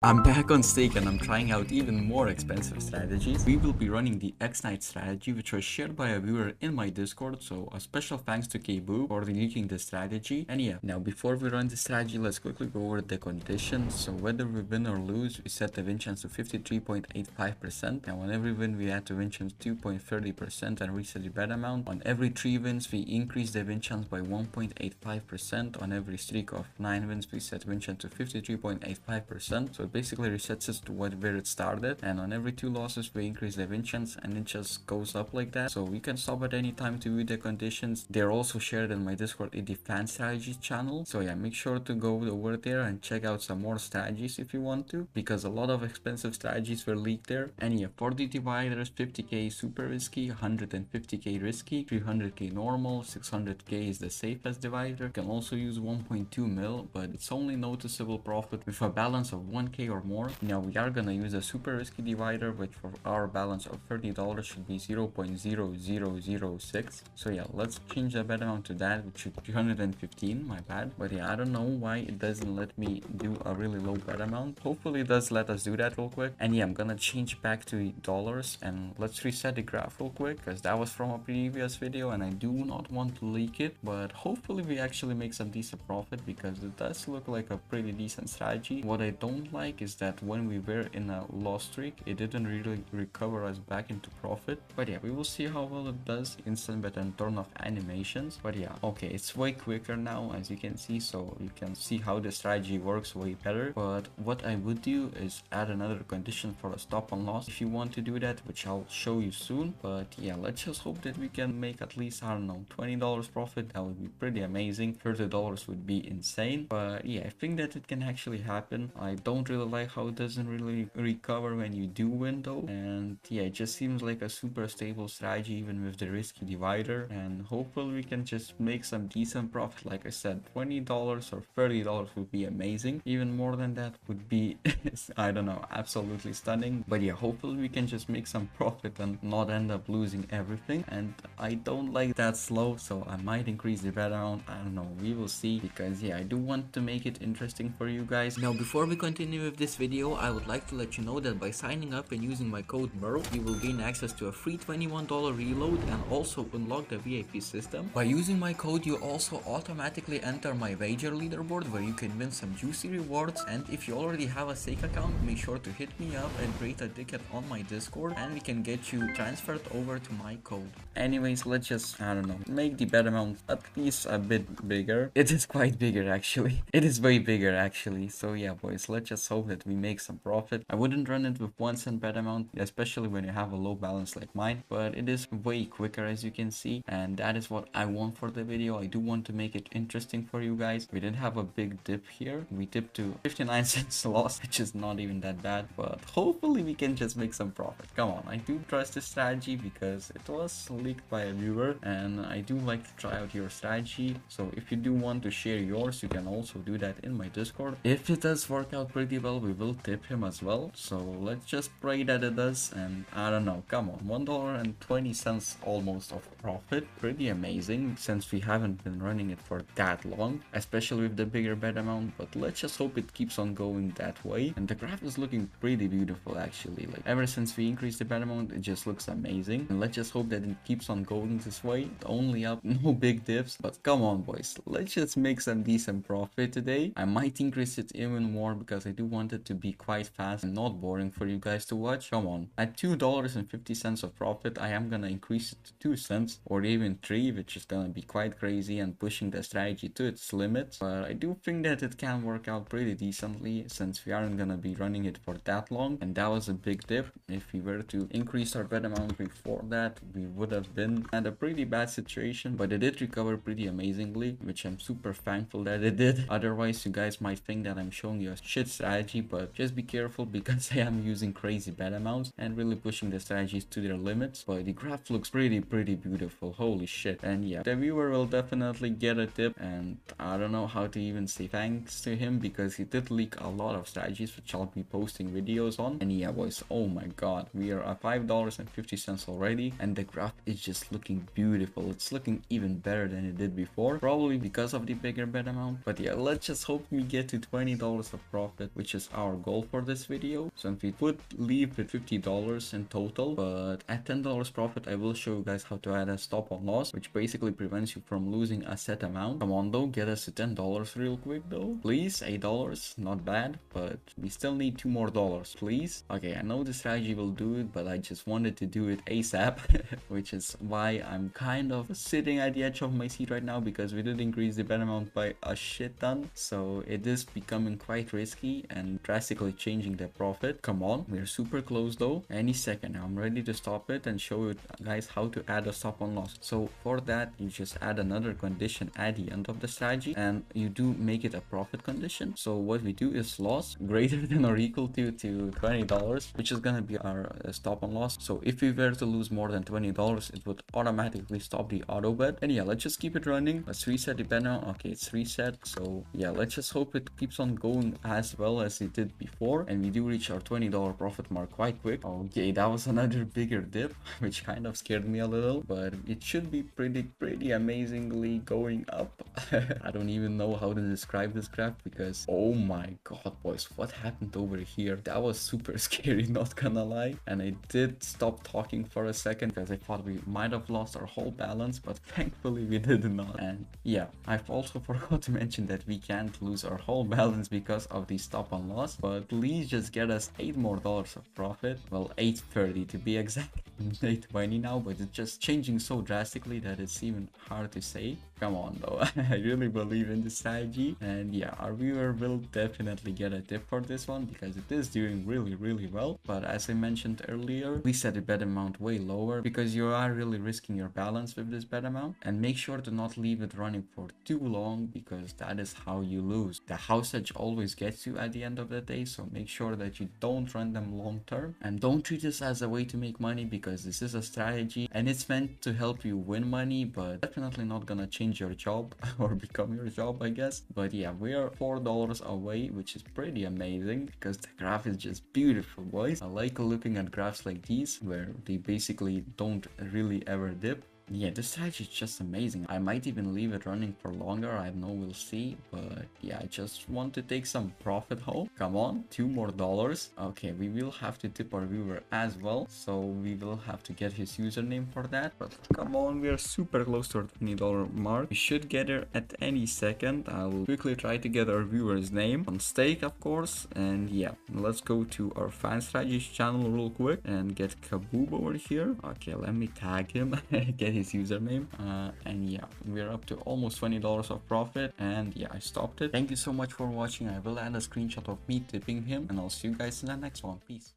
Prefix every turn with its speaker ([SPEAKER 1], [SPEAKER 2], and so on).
[SPEAKER 1] I'm back on stake and I'm trying out even more expensive strategies. We will be running the X-Night strategy, which was shared by a viewer in my Discord, so a special thanks to Kboo for leaking the strategy. And yeah, now before we run the strategy, let's quickly go over the conditions. So whether we win or lose, we set the win chance to 53.85%. Now on every win, we add the win chance 2.30% and reset the bet amount. On every 3 wins, we increase the win chance by 1.85%. On every streak of 9 wins, we set win chance to 53.85%. So it basically resets it to where it started, and on every 2 losses we increase the win chance, and it just goes up like that. So we can stop at any time to view the conditions. They're also shared in my Discord in the fan strategies channel, so yeah, make sure to go over there and check out some more strategies if you want to, because a lot of expensive strategies were leaked there. And yeah, for the dividers, 50k super risky, 150k risky, 300k normal, 600k is the safest divider. You can also use 1.2 mil, but it's only noticeable profit with a balance of 1k or more. Now we are gonna use a super risky divider, which for our balance of $30 should be 0.0006. So yeah, let's change the bet amount to that, which should 315, my bad. But yeah, I don't know why it doesn't let me do a really low bet amount. Hopefully it does let us do that real quick. And yeah, I'm gonna change back to dollars, and let's reset the graph real quick, because that was from a previous video and I do not want to leak it. But hopefully we actually make some decent profit, because it does look like a pretty decent strategy. What I don't like is that when we were in a loss streak, it didn't really recover us back into profit. But yeah, we will see how well it does. Instant bet and turn off animations. But yeah, okay, it's way quicker now, as you can see, so you can see how the strategy works way better. But what I would do is add another condition for a stop and loss if you want to do that, which I'll show you soon. But yeah, let's just hope that we can make at least, I don't know, $20 profit. That would be pretty amazing. $30 would be insane. But yeah, I think that it can actually happen. I don't really like how it doesn't really recover when you do win though, and yeah, it just seems like a super stable strategy even with the risky divider. And hopefully we can just make some decent profit. Like I said, $20 or $30 would be amazing. Even more than that would be I don't know, absolutely stunning. But yeah, hopefully we can just make some profit and not end up losing everything. And I don't like that slow, so I might increase the bet amount. I don't know, we will see, because yeah, I do want to make it interesting for you guys. Now before we continue with this video, I would like to let you know that by signing up and using my code MERL, you will gain access to a free $21 reload and also unlock the VIP system. By using my code, you also automatically enter my wager leaderboard, where you can win some juicy rewards. And if you already have a stake account, make sure to hit me up and create a ticket on my Discord, and we can get you transferred over to my code. Anyways, let's just, I don't know, make the bet amount at least a bit bigger. It is quite bigger actually. It is way bigger actually. So yeah, boys, let's just hope that we make some profit. I wouldn't run it with 1 cent bet amount, especially when you have a low balance like mine, but it is way quicker, as you can see, and that is what I want for the video. I do want to make it interesting for you guys. We did have a big dip here. We dipped to 59 cents loss, which is not even that bad, but hopefully we can just make some profit. Come on, I do trust this strategy because it was leaked by a viewer, and I do like to try out your strategy. So if you do want to share yours, you can also do that in my Discord. If it does work out pretty well, we will tip him as well. So let's just pray that it does. And I don't know, come on, $1.20 almost of profit. Pretty amazing, since we haven't been running it for that long, especially with the bigger bet amount. But let's just hope it keeps on going that way. And the graph is looking pretty beautiful actually. Like ever since we increased the bet amount, it just looks amazing. And let's just hope that it keeps on going this way. Only up, no big dips. But come on, boys, let's just make some decent profit today. I might increase it even more because I do want it to be quite fast and not boring for you guys to watch. Come on, at $2.50 of profit, I am gonna increase it to 2 cents or even 3, which is gonna be quite crazy and pushing the strategy to its limits. But I do think that it can work out pretty decently, since we aren't gonna be running it for that long. And that was a big dip. If we were to increase our bet amount before that, we would have been at a pretty bad situation. But it did recover pretty amazingly, which I'm super thankful that it did. Otherwise, you guys might think that I'm showing you a shit strategy, but just be careful, because I am using crazy bet amounts and really pushing the strategies to their limits. But the graph looks pretty beautiful, holy shit. And yeah, the viewer will definitely get a tip, and I don't know how to even say thanks to him, because he did leak a lot of strategies which I'll be posting videos on. And yeah, boys, oh my god, we are at $5.50 already, and the graph is just looking beautiful. It's looking even better than it did before, probably because of the bigger bet amount. But yeah, let's just hope we get to $20 of profit, which which is our goal for this video. So if we would leave with $50 in total, but at $10 profit, I will show you guys how to add a stop on loss, which basically prevents you from losing a set amount. Come on though, get us to $10 real quick though. Please, $8, not bad, but we still need $2 more, please. Okay, I know the strategy will do it, but I just wanted to do it ASAP, which is why I'm kind of sitting at the edge of my seat right now, because we did increase the bet amount by a shit ton. So it is becoming quite risky and drastically changing the profit. Come on, we're super close though. Any second now, I'm ready to stop it and show you guys how to add a stop on loss. So for that, you just add another condition at the end of the strategy, and you do make it a profit condition. So what we do is loss greater than or equal to $20, which is gonna be our stop on loss. So if we were to lose more than $20, it would automatically stop the auto bet. And yeah, let's just keep it running. Let's reset the bet now. Okay, it's reset. So yeah, let's just hope it keeps on going as well as it did before, and we do reach our $20 profit mark quite quick. Okay, that was another bigger dip, which kind of scared me a little, but it should be pretty amazingly going up. I don't even know how to describe this graph, because oh my god, boys, what happened over here? That was super scary, not gonna lie. And I did stop talking for a second because I thought we might have lost our whole balance, but thankfully we did not. And yeah, I've also forgot to mention that we can't lose our whole balance because of the stop on loss, but please just get us $8 more of profit. Well, 830 to be exact. 820 now, but it's just changing so drastically that it's even hard to say. Come on though, I really believe in this strategy, and yeah, our viewer will definitely get a tip for this one because it is doing really well. But as I mentioned earlier, we set the bet amount way lower because you are really risking your balance with this bet amount, and make sure to not leave it running for too long, because that is how you lose. The house edge always gets you at the end of the day, so make sure that you don't run them long term, and don't treat this as a way to make money, because this is a strategy and it's meant to help you win money, but definitely not gonna change your job or become your job, I guess. But yeah, we are $4 away, which is pretty amazing because the graph is just beautiful, boys. I like looking at graphs like these where they basically don't really ever dip. Yeah, this strategy is just amazing. I might even leave it running for longer, I know, we'll see. But yeah, I just want to take some profit home. Come on, $2 more. Okay, we will have to tip our viewer as well, so we will have to get his username for that. But come on, we are super close to our $20 mark. We should get it at any second. I will quickly try to get our viewer's name on stake, of course. And yeah, let's go to our fan strategies channel real quick and get Kaboob over here. Okay, let me tag him. Get his username, and yeah, we're up to almost $20 of profit, and yeah, I stopped it. Thank you so much for watching. I will add a screenshot of me tipping him, and I'll see you guys in the next one. Peace.